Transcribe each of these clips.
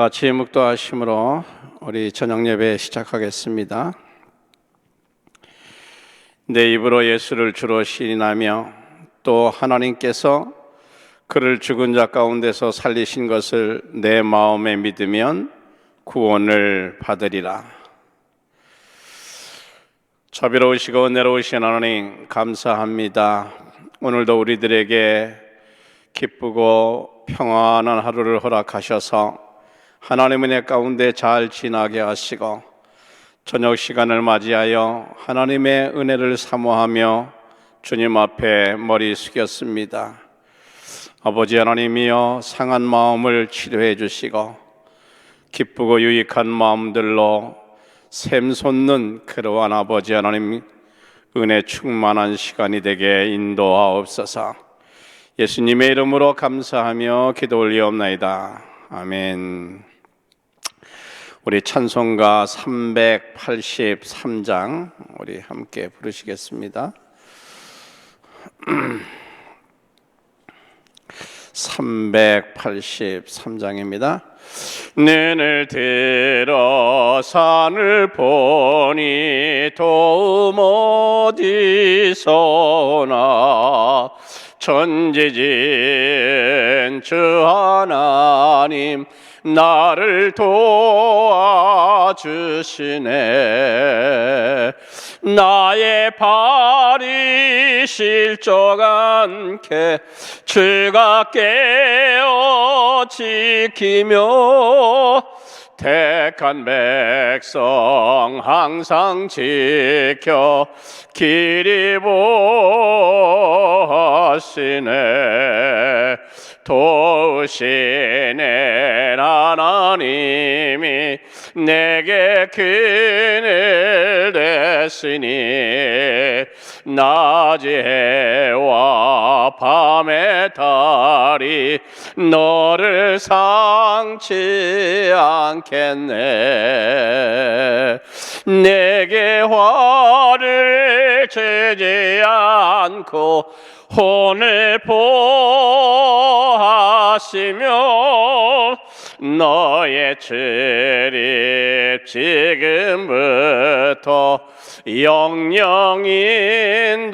같이 묵도하심으로 우리 저녁 예배 시작하겠습니다. 내 입으로 예수를 주로 시인하며 또 하나님께서 그를 죽은 자 가운데서 살리신 것을 내 마음에 믿으면 구원을 받으리라. 자비로우시고 은혜로우신 하나님 감사합니다. 오늘도 우리들에게 기쁘고 평안한 하루를 허락하셔서 하나님 은혜 가운데 잘 지나게 하시고 저녁 시간을 맞이하여 하나님의 은혜를 사모하며 주님 앞에 머리 숙였습니다. 아버지 하나님이여, 상한 마음을 치료해 주시고 기쁘고 유익한 마음들로 샘솟는 그러한 아버지 하나님 은혜 충만한 시간이 되게 인도하옵소서. 예수님의 이름으로 감사하며 기도 올리옵나이다. 아멘. 우리 찬송가 383장 우리 함께 부르시겠습니다. 383장입니다. 눈을 들어 산을 보니 도움 어디서나, 천지진 주 하나님 나를 도와주시네. 나의 발이 실족 않게 주가 깨어 지키며 택한 백성 항상 지켜 길이 보시네. 도우시네 하나님이 내게 그늘 되시니, 낮의 해와 밤의 달이 너를 상치 않겠네. 내게 화를 주지 않고 혼을 보하시며 너의 출입 지금부터 영영 인도하시리.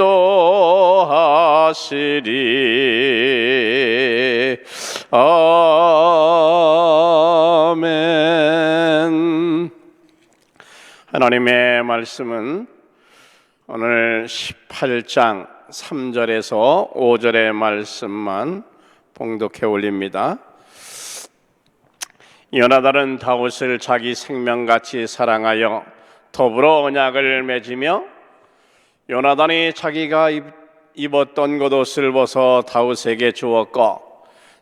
아멘. 하나님의 말씀은 오늘 18장 3절에서 5절의 말씀만 봉독해 올립니다. 요나단은 다윗을 자기 생명같이 사랑하여 더불어 언약을 맺으며, 요나단이 자기가 입었던 겉옷을 벗어 다윗에게 주었고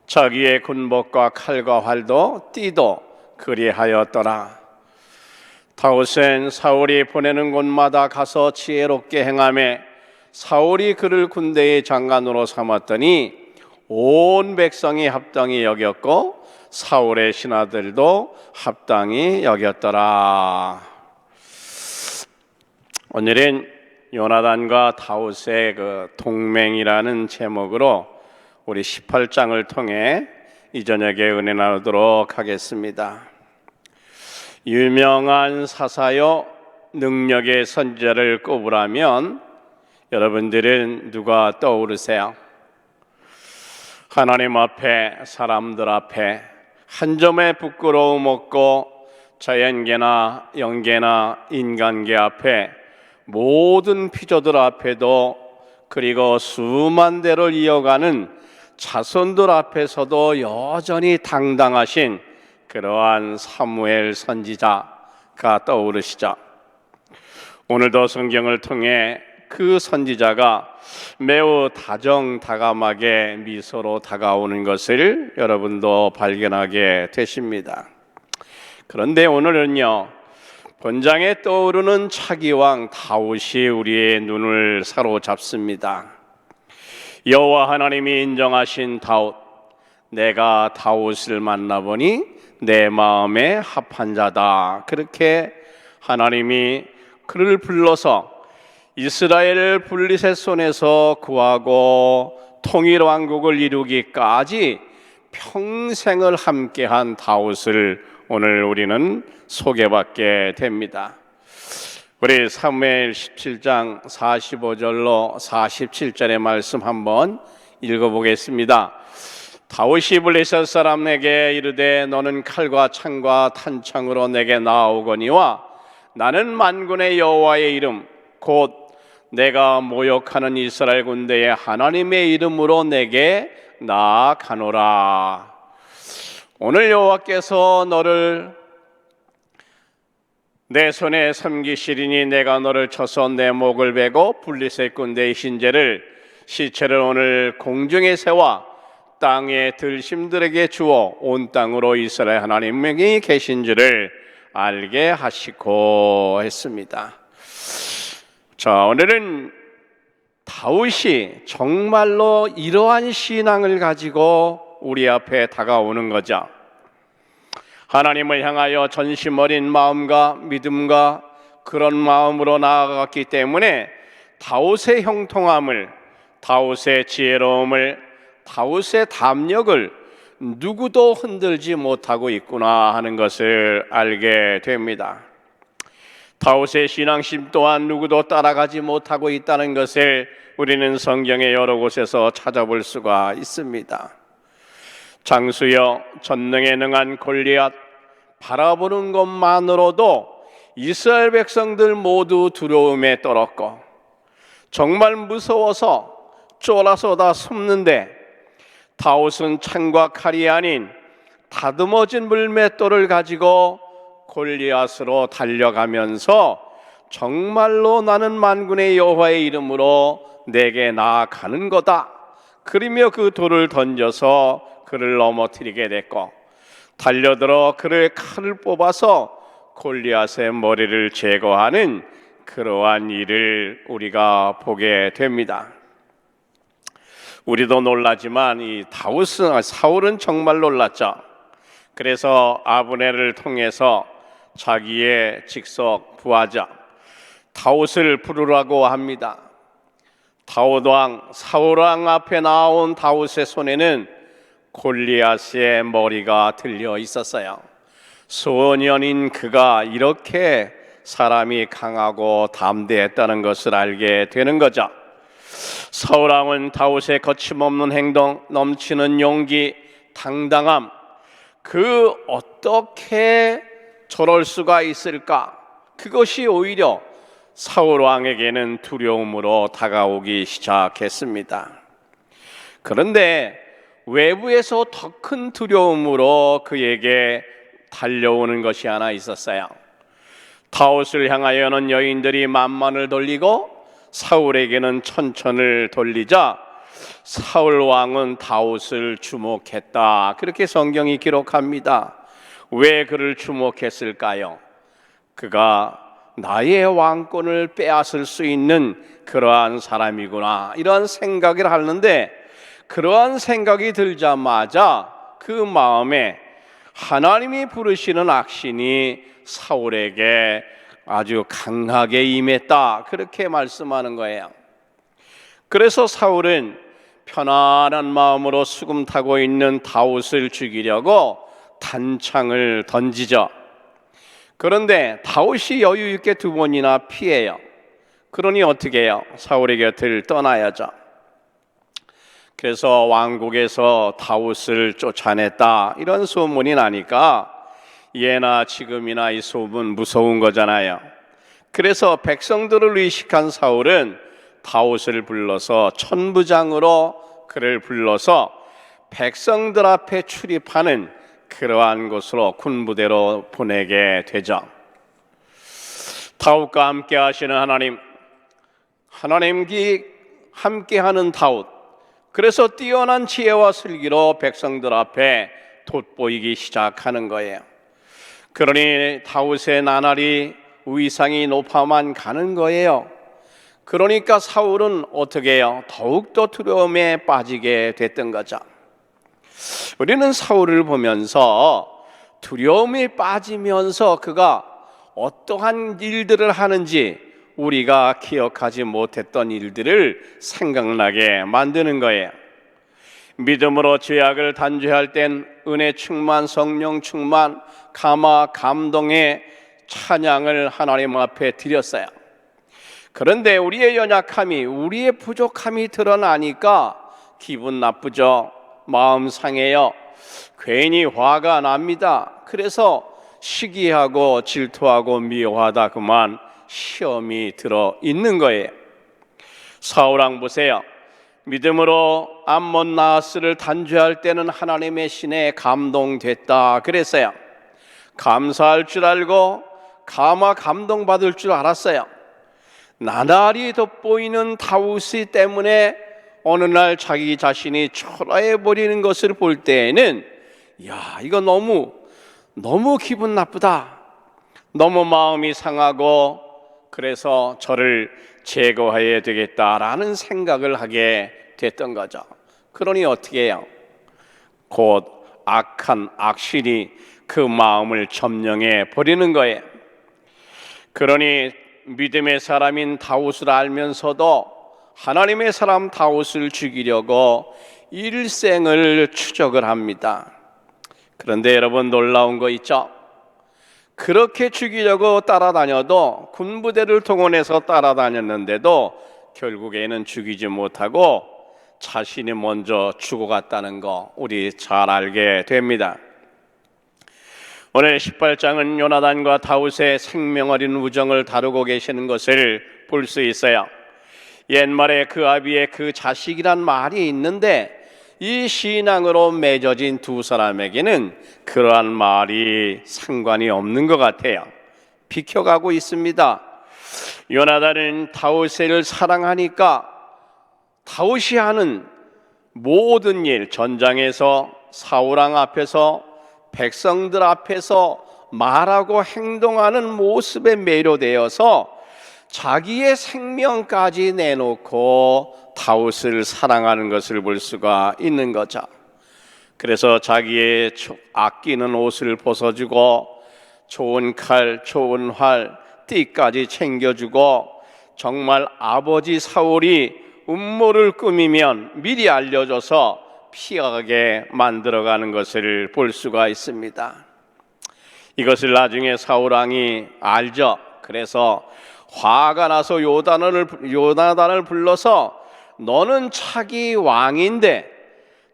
자기의 군복과 칼과 활도 띠도 그리하였더라. 다윗은 사울이 보내는 곳마다 가서 지혜롭게 행하며 사울이 그를 군대의 장관으로 삼았더니 온 백성이 합당히 여겼고 사울의 신하들도 합당히 여겼더라. 오늘은 요나단과 다윗의 그 동맹이라는 제목으로 우리 18장을 통해 이 저녁에 은혜 나누도록 하겠습니다. 유명한 사사요 능력의 선지자를 꼽으라면 여러분들은 누가 떠오르세요? 하나님 앞에, 사람들 앞에 한 점의 부끄러움 없고 자연계나 영계나 인간계 앞에, 모든 피조들 앞에도, 그리고 수만 대를 이어가는 자손들 앞에서도 여전히 당당하신 그러한 사무엘 선지자가 떠오르시죠. 오늘도 성경을 통해 그 선지자가 매우 다정다감하게 미소로 다가오는 것을 여러분도 발견하게 되십니다. 그런데 오늘은요, 본장에 떠오르는 차기왕 다윗이 우리의 눈을 사로잡습니다. 여호와 하나님이 인정하신 다윗, 내가 다윗을 만나보니 내 마음에 합한 자다. 그렇게 하나님이 그를 불러서 이스라엘을 블레셋 손에서 구하고 통일 왕국을 이루기까지 평생을 함께한 다윗을 오늘 우리는 소개받게 됩니다. 우리 사무엘 17장 45절로 47절의 말씀 한번 읽어보겠습니다. 다윗이 블레셋 사람에게 이르되 너는 칼과 창과 탄창으로 내게 나아오거니와 나는 만군의 여호와의 이름 곧 내가 모욕하는 이스라엘 군대의 하나님의 이름으로 내게 나아가노라. 오늘 여호와께서 너를 내 손에 섬기시리니 내가 너를 쳐서 내 목을 베고 블레셋 군대의 시체를 오늘 공중에 세워 땅의 들심들에게 주어 온 땅으로 이스라엘 하나님이 계신 줄을 알게 하시고 했습니다. 자, 오늘은 다윗이 정말로 이러한 신앙을 가지고 우리 앞에 다가오는 거죠. 하나님을 향하여 전심 어린 마음과 믿음과 그런 마음으로 나아갔기 때문에 다윗의 형통함을, 다윗의 지혜로움을, 다윗의 담력을 누구도 흔들지 못하고 있구나 하는 것을 알게 됩니다. 다윗의 신앙심 또한 누구도 따라가지 못하고 있다는 것을 우리는 성경의 여러 곳에서 찾아볼 수가 있습니다. 장수여 전능에 능한 골리앗 바라보는 것만으로도 이스라엘 백성들 모두 두려움에 떨었고 정말 무서워서 쫄아서 다 숨는데 다윗은 창과 칼이 아닌 다듬어진 물맷돌을 가지고 골리앗으로 달려가면서 정말로 나는 만군의 여호와의 이름으로 내게 나아가는 거다 그러며 그 돌을 던져서 그를 넘어뜨리게 됐고 달려들어 그를 칼을 뽑아서 골리앗의 머리를 제거하는 그러한 일을 우리가 보게 됩니다. 우리도 놀라지만 이 사울은 정말 놀랐죠. 그래서 아브넬을 통해서 자기의 직속 부하자 다윗을 부르라고 합니다. 사울 왕 앞에 나온 다윗의 손에는 골리앗의 머리가 들려 있었어요. 소년인 그가 이렇게 사람이 강하고 담대했다는 것을 알게 되는 거죠. 사울 왕은 다윗의 거침없는 행동, 넘치는 용기, 당당함, 그 어떻게 저럴 수가 있을까? 그것이 오히려 사울 왕에게는 두려움으로 다가오기 시작했습니다. 그런데 외부에서 더 큰 두려움으로 그에게 달려오는 것이 하나 있었어요. 다윗을 향하여는 여인들이 만만을 돌리고 사울에게는 천천을 돌리자 사울 왕은 다윗을 주목했다. 그렇게 성경이 기록합니다. 왜 그를 주목했을까요? 그가 나의 왕권을 빼앗을 수 있는 그러한 사람이구나 이런 생각을 하는데 그러한 생각이 들자마자 그 마음에 하나님이 부르시는 악신이 사울에게 아주 강하게 임했다 그렇게 말씀하는 거예요. 그래서 사울은 편안한 마음으로 수금 타고 있는 다윗을 죽이려고 단창을 던지죠. 그런데 다윗이 여유 있게 두 번이나 피해요. 그러니 어떻게 해요? 사울의 곁을 떠나야죠. 그래서 왕국에서 다윗을 쫓아냈다 이런 소문이 나니까 예나 지금이나 이 소문 무서운 거잖아요. 그래서 백성들을 의식한 사울은 다윗을 불러서 천부장으로 그를 불러서 백성들 앞에 출입하는 그러한 곳으로 군부대로 보내게 되죠. 다윗과 함께 하시는 하나님이 함께하는 다윗, 그래서 뛰어난 지혜와 슬기로 백성들 앞에 돋보이기 시작하는 거예요. 그러니 다윗의 나날이 위상이 높아만 가는 거예요. 그러니까 사울은 어떻게 해요? 더욱더 두려움에 빠지게 됐던 거죠. 우리는 사울을 보면서 두려움에 빠지면서 그가 어떠한 일들을 하는지 우리가 기억하지 못했던 일들을 생각나게 만드는 거예요. 믿음으로 죄악을 단죄할 땐 은혜 충만, 성령 충만, 감동의 찬양을 하나님 앞에 드렸어요. 그런데 우리의 연약함이, 우리의 부족함이 드러나니까 기분 나쁘죠. 마음 상해요. 괜히 화가 납니다. 그래서 시기하고 질투하고 미워하다 그만 시험이 들어 있는 거예요. 사울왕 보세요. 믿음으로 암몬 나하스를 단죄할 때는 하나님의 신에 감동됐다 그랬어요. 감사할 줄 알고 감동받을 줄 알았어요. 나날이 돋보이는 다윗이 때문에 어느 날 자기 자신이 초라해 버리는 것을 볼 때에는 이거 너무 기분 나쁘다, 너무 마음이 상하고, 그래서 저를 제거해야 되겠다라는 생각을 하게 됐던 거죠. 그러니 어떻게 해요? 곧 악한 악신이 그 마음을 점령해 버리는 거예요. 그러니 믿음의 사람인 다윗을 알면서도 하나님의 사람 다윗을 죽이려고 일생을 추적을 합니다. 그런데 여러분, 놀라운 거 있죠? 그렇게 죽이려고 따라다녀도, 군부대를 동원해서 따라다녔는데도 결국에는 죽이지 못하고 자신이 먼저 죽어갔다는 거 우리 잘 알게 됩니다. 오늘 18장은 요나단과 다윗의 생명 어린 우정을 다루고 계시는 것을 볼 수 있어요. 옛말에 그 아비의 그 자식이란 말이 있는데, 이 신앙으로 맺어진 두 사람에게는 그러한 말이 상관이 없는 것 같아요. 비켜가고 있습니다. 요나단은 다윗을 사랑하니까 다윗이 하는 모든 일, 전장에서 사울왕 앞에서 백성들 앞에서 말하고 행동하는 모습에 매료되어서 자기의 생명까지 내놓고 다윗을 사랑하는 것을 볼 수가 있는 거죠. 그래서 자기의 아끼는 옷을 벗어주고 좋은 칼, 좋은 활, 띠까지 챙겨주고, 정말 아버지 사울이 음모를 꾸미면 미리 알려줘서 피하게 만들어가는 것을 볼 수가 있습니다. 이것을 나중에 사울왕이 알죠. 그래서 화가 나서 요나단을 불러서 너는 차기 왕인데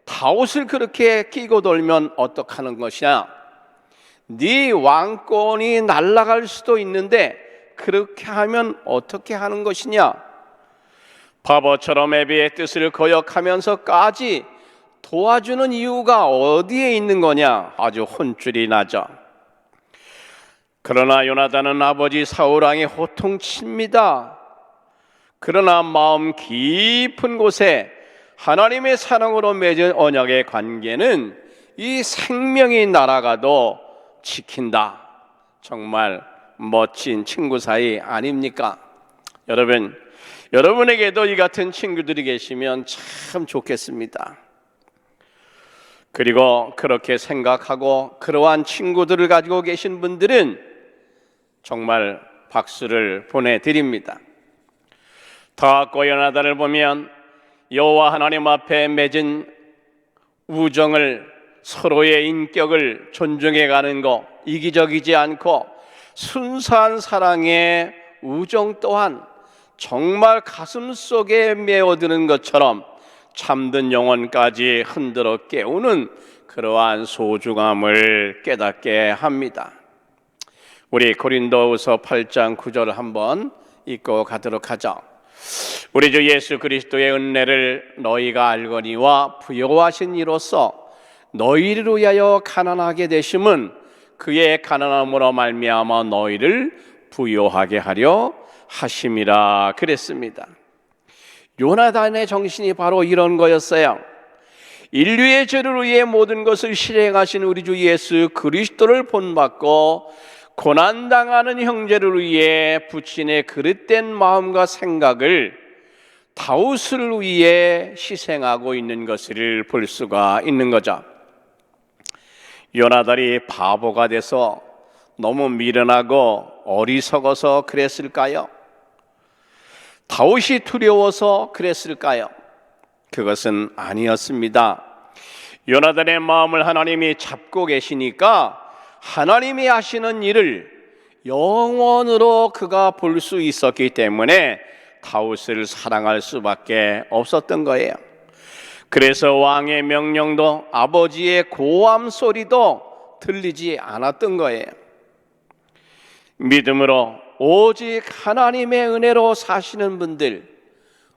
다윗을 그렇게 끼고 돌면 어떡하는 것이냐? 네 왕권이 날아갈 수도 있는데 그렇게 하면 어떻게 하는 것이냐? 바보처럼 애비의 뜻을 거역하면서까지 도와주는 이유가 어디에 있는 거냐? 아주 혼쭐이 나죠. 그러나 요나단은 아버지 사울왕의 호통칩니다. 그러나 마음 깊은 곳에 하나님의 사랑으로 맺은 언약의 관계는 이 생명이 날아가도 지킨다. 정말 멋진 친구 사이 아닙니까? 여러분에게도 이 같은 친구들이 계시면 참 좋겠습니다. 그리고 그렇게 생각하고 그러한 친구들을 가지고 계신 분들은 정말 박수를 보내드립니다. 다윗과 요나단을 보면 여호와 하나님 앞에 맺은 우정을, 서로의 인격을 존중해가는 것, 이기적이지 않고 순수한 사랑의 우정 또한 정말 가슴 속에 메어드는 것처럼 참든 영혼까지 흔들어 깨우는 그러한 소중함을 깨닫게 합니다. 우리 고린도후서 8장 9절을 한번 읽고 가도록 하죠. 우리 주 예수 그리스도의 은혜를 너희가 알거니와 부요하신 이로써 너희를 위하여 가난하게 되심은 그의 가난함으로 말미암아 너희를 부요하게 하려 하심이라 그랬습니다. 요나단의 정신이 바로 이런 거였어요. 인류의 죄를 위해 모든 것을 실행하신 우리 주 예수 그리스도를 본받고 고난당하는 형제를 위해 부친의 그릇된 마음과 생각을 다윗을 위해 희생하고 있는 것을 볼 수가 있는 거죠. 요나단이 바보가 돼서 너무 미련하고 어리석어서 그랬을까요? 다윗이 두려워서 그랬을까요? 그것은 아니었습니다. 요나단의 마음을 하나님이 잡고 계시니까 하나님이 하시는 일을 영원으로 그가 볼 수 있었기 때문에 다윗을 사랑할 수밖에 없었던 거예요. 그래서 왕의 명령도 아버지의 고함 소리도 들리지 않았던 거예요. 믿음으로 오직 하나님의 은혜로 사시는 분들,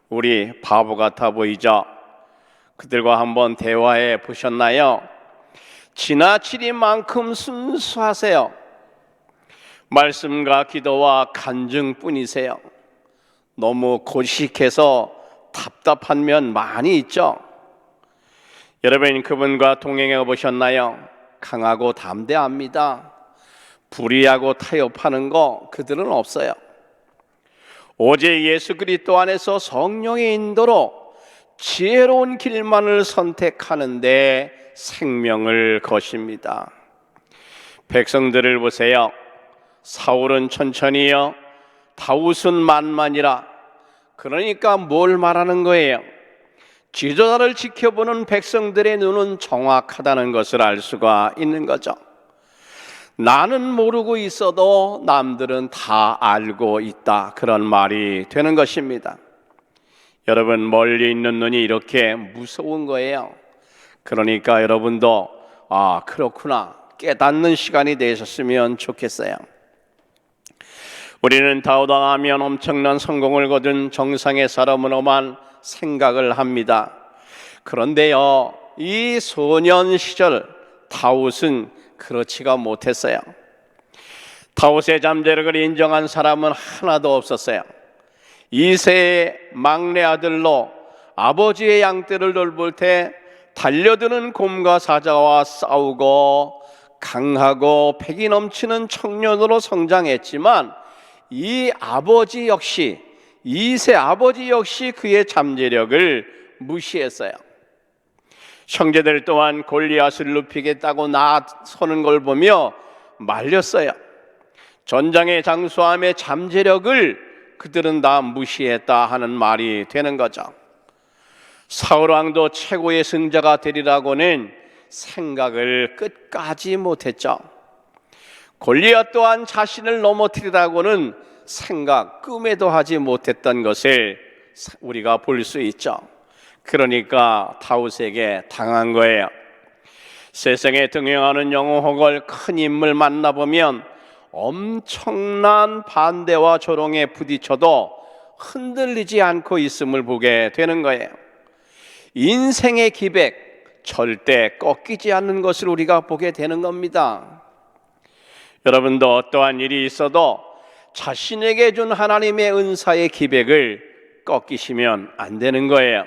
우리 바보 같아 보이죠? 그들과 한번 대화해 보셨나요? 지나치리만큼 순수하세요. 말씀과 기도와 간증뿐이세요. 너무 고식해서 답답한 면 많이 있죠? 여러분, 그분과 동행해 보셨나요? 강하고 담대합니다. 불의하고 타협하는 거 그들은 없어요. 오직 예수 그리스도 안에서 성령의 인도로 지혜로운 길만을 선택하는데 생명을 거십니다. 백성들을 보세요. 사울은 천천히요, 다윗은 만만이라. 그러니까 뭘 말하는 거예요? 지도자를 지켜보는 백성들의 눈은 정확하다는 것을 알 수가 있는 거죠. 나는 모르고 있어도 남들은 다 알고 있다, 그런 말이 되는 것입니다. 여러분, 멀리 있는 눈이 이렇게 무서운 거예요. 그러니까 여러분도 그렇구나 깨닫는 시간이 되셨으면 좋겠어요. 우리는 다우당하면 엄청난 성공을 거둔 정상의 사람으로만 생각을 합니다. 그런데요, 이 소년 시절 다윗은 그렇지가 못했어요. 다윗의 잠재력을 인정한 사람은 하나도 없었어요. 이세의 막내 아들로 아버지의 양떼를 돌볼 때 달려드는 곰과 사자와 싸우고 강하고 패기 넘치는 청년으로 성장했지만 이 아버지 역시, 이세 아버지 역시 그의 잠재력을 무시했어요. 형제들 또한 골리앗을 눕히겠다고 나서는 걸 보며 말렸어요. 전장의 장수함의 잠재력을 그들은 다 무시했다 하는 말이 되는 거죠. 사울 왕도 최고의 승자가 되리라고는 생각을 끝까지 못했죠. 골리앗 또한 자신을 넘어뜨리라고는 생각 꿈에도 하지 못했던 것을 우리가 볼 수 있죠. 그러니까 다윗에게 당한 거예요. 세상에 등용하는 영웅 혹은 큰 인물 만나보면 엄청난 반대와 조롱에 부딪혀도 흔들리지 않고 있음을 보게 되는 거예요. 인생의 기백 절대 꺾이지 않는 것을 우리가 보게 되는 겁니다. 여러분도 어떠한 일이 있어도 자신에게 준 하나님의 은사의 기백을 꺾이시면 안 되는 거예요.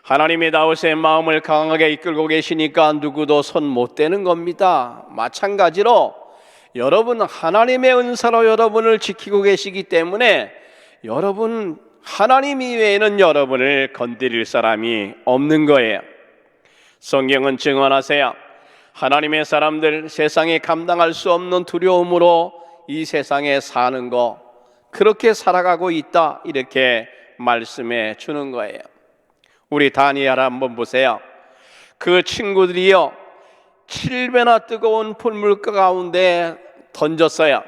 하나님이 다윗의 마음을 강하게 이끌고 계시니까 누구도 손 못 대는 겁니다. 마찬가지로 여러분 하나님의 은사로 여러분을 지키고 계시기 때문에 여러분 하나님 이외에는 여러분을 건드릴 사람이 없는 거예요. 성경은 증언하세요. 하나님의 사람들 세상에 감당할 수 없는 두려움으로 이 세상에 사는 거 그렇게 살아가고 있다, 이렇게 말씀해 주는 거예요. 우리 다니엘 한번 보세요. 그 친구들이요 7배나 뜨거운 풀물 가운데 던졌어요.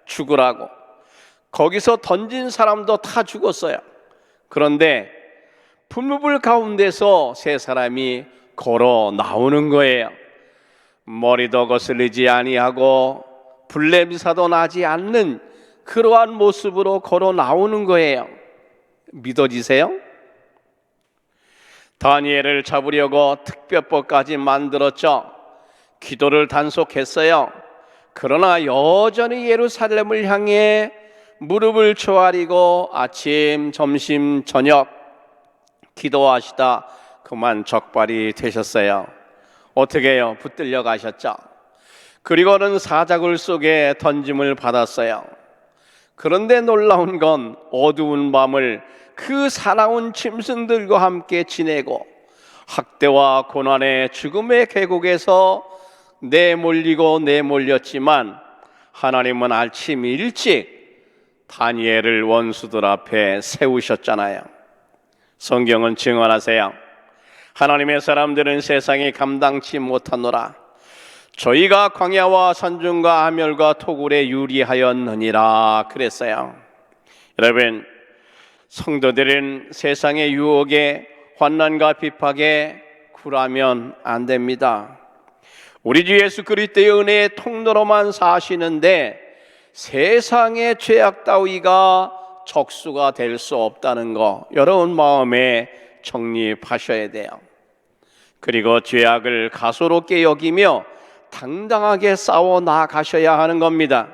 죽으라고. 거기서 던진 사람도 다 죽었어요. 그런데 풀물 가운데서 세 사람이 걸어 나오는 거예요. 머리도 거슬리지 아니하고 불냄새도 나지 않는 그러한 모습으로 걸어 나오는 거예요. 믿어지세요? 다니엘을 잡으려고 특별법까지 만들었죠. 기도를 단속했어요. 그러나 여전히 예루살렘을 향해 무릎을 조아리고 아침, 점심, 저녁 기도하시다 그만 적발이 되셨어요. 어떻게 해요? 붙들려 가셨죠. 그리고는 사자굴 속에 던짐을 받았어요. 그런데 놀라운 건 어두운 밤을 그 사나운 짐승들과 함께 지내고 학대와 고난의 죽음의 계곡에서 내몰렸지만 하나님은 아침 일찍 다니엘을 원수들 앞에 세우셨잖아요. 성경은 증언하세요. 하나님의 사람들은 세상이 감당치 못하노라. 저희가 광야와 산중과 아멸과 토굴에 유리하였느니라 그랬어요. 여러분, 성도들은 세상의 유혹에 환난과 비박에 굴하면 안 됩니다. 우리 주 예수 그리스도의 은혜의 통로로만 사시는데 세상의 죄악 따위가 적수가 될 수 없다는 거 여러분 마음에 정립하셔야 돼요. 그리고 죄악을 가소롭게 여기며 당당하게 싸워 나가셔야 하는 겁니다.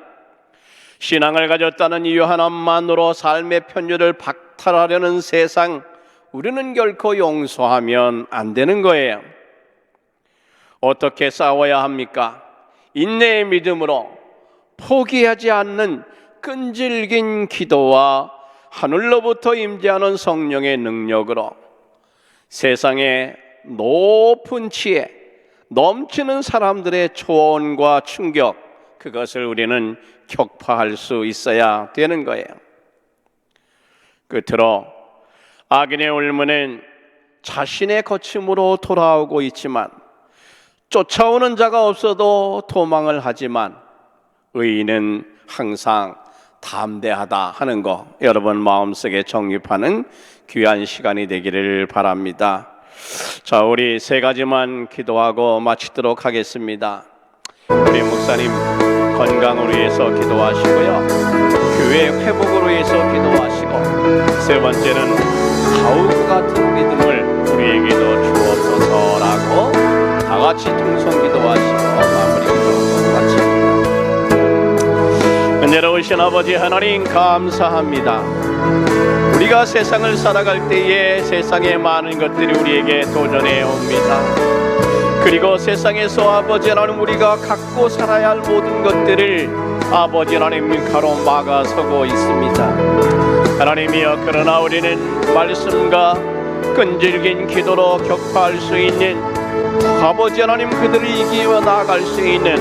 신앙을 가졌다는 이유 하나만으로 삶의 편율을 박탈하려는 세상, 우리는 결코 용서하면 안 되는 거예요. 어떻게 싸워야 합니까? 인내의 믿음으로, 포기하지 않는 끈질긴 기도와 하늘로부터 임재하는 성령의 능력으로 세상의 높은 지혜, 넘치는 사람들의 조언과 충격, 그것을 우리는 격파할 수 있어야 되는 거예요. 끝으로 악인의 울문은 자신의 거침으로 돌아오고 있지만 쫓아오는 자가 없어도 도망을 하지만 의인은 항상 담대하다 하는 거 여러분 마음속에 정립하는 귀한 시간이 되기를 바랍니다. 자, 우리 세 가지만 기도하고 마치도록 하겠습니다. 우리 목사님 건강을 위해서 기도하시고요, 교회 회복으로 위해서 기도하시고, 세 번째는 다윗 같은 믿음을 우리에게도 주옵소서라고 다 같이 통성 기도하시고 마무리 기도 마칩니다. 은혜로우신 아버지 하나님 감사합니다. 우리가 세상을 살아갈 때에 세상의 많은 것들이 우리에게 도전해 옵니다. 그리고 세상에서 아버지 하나님 우리가 갖고 살아야 할 모든 것들을 아버지 하나님 가로막아서고 있습니다. 하나님이여, 그러나 우리는 말씀과 끈질긴 기도로 격파할 수 있는, 아버지 하나님 그들을 이기어 나아갈 수 있는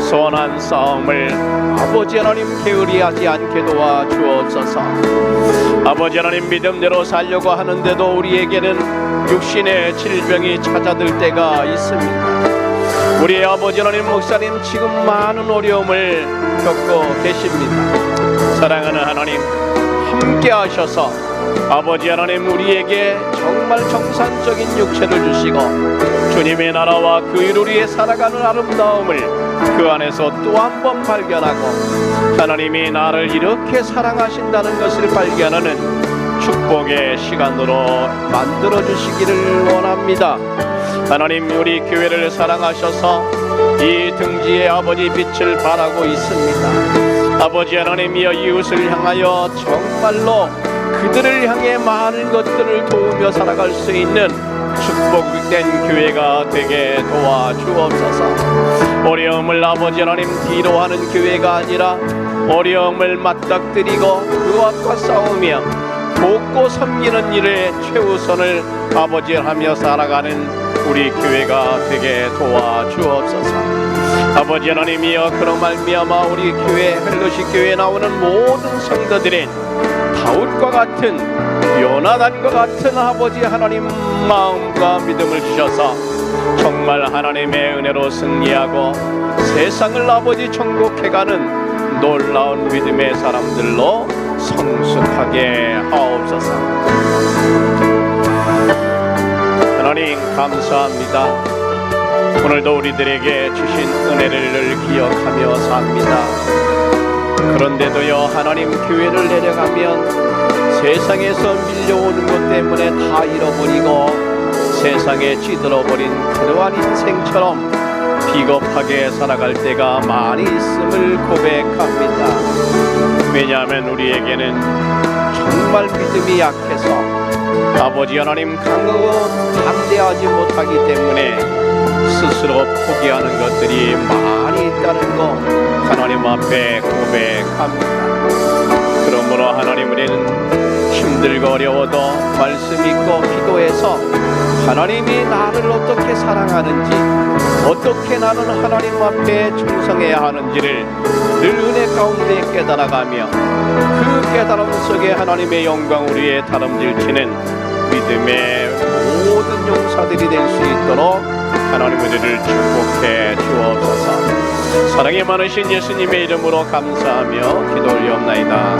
선한 싸움을 아버지 하나님 게으리하지 않게 도와주옵소서. 아버지 하나님 믿음대로 살려고 하는데도 우리에게는 육신의 질병이 찾아들 때가 있습니다. 우리 아버지 하나님 목사님 지금 많은 어려움을 겪고 계십니다. 사랑하는 하나님 함께 하셔서 아버지 하나님 우리에게 정말 정상적인 육체를 주시고 주님의 나라와 그 일을 위해 살아가는 아름다움을 그 안에서 또 한 번 발견하고 하나님이 나를 이렇게 사랑하신다는 것을 발견하는 축복의 시간으로 만들어 주시기를 원합니다. 하나님 우리 교회를 사랑하셔서 이 등지에 아버지 빛을 발하고 있습니다. 아버지 하나님이여, 이웃을 향하여 정말로 그들을 향해 많은 것들을 도우며 살아갈 수 있는 축복된 교회가 되게 도와주옵소서. 어려움을 아버지 하나님 뒤로 하는 교회가 아니라 어려움을 맞닥뜨리고 그 앞과 싸우며 돕고 섬기는 일에 최우선을 아버지 하며 살아가는 우리 교회가 되게 도와주옵소서. 아버지 하나님이여, 그로 말미암아 우리 교회 헬로시 교회에 나오는 모든 성도들의 다윗과 같은, 요나단과 같은 아버지 하나님 마음과 믿음을 주셔서 정말 하나님의 은혜로 승리하고 세상을 아버지 정복해가는 놀라운 믿음의 사람들로 성숙하게 하옵소서. 하나님 감사합니다. 오늘도 우리들에게 주신 은혜를 늘 기억하며 삽니다. 그런데도요, 하나님 교회를 내려가면 세상에서 밀려오는 것 때문에 다 잃어버리고 세상에 찌들어버린 그러한 인생처럼 비겁하게 살아갈 때가 많이 있음을 고백합니다. 왜냐하면 우리에게는 정말 믿음이 약해서 아버지 하나님 강하고 담대하지 못하기 때문에 스스로 포기하는 것들이 많이 있다는 거 하나님 앞에 고백합니다. 그러므로 하나님, 우리는 힘들고 어려워도 말씀 있고 기도해서 하나님이 나를 어떻게 사랑하는지, 어떻게 나는 하나님 앞에 충성해야 하는지를 늘 은혜 가운데 깨달아가며 그 깨달음 속에 하나님의 영광 우리의 다름질치는 믿음의 모든 용사들이 될 수 있도록 하나님 우리를 축복해 주옵소서. 사랑이 많으신 예수님의 이름으로 감사하며 기도 올리옵나이다.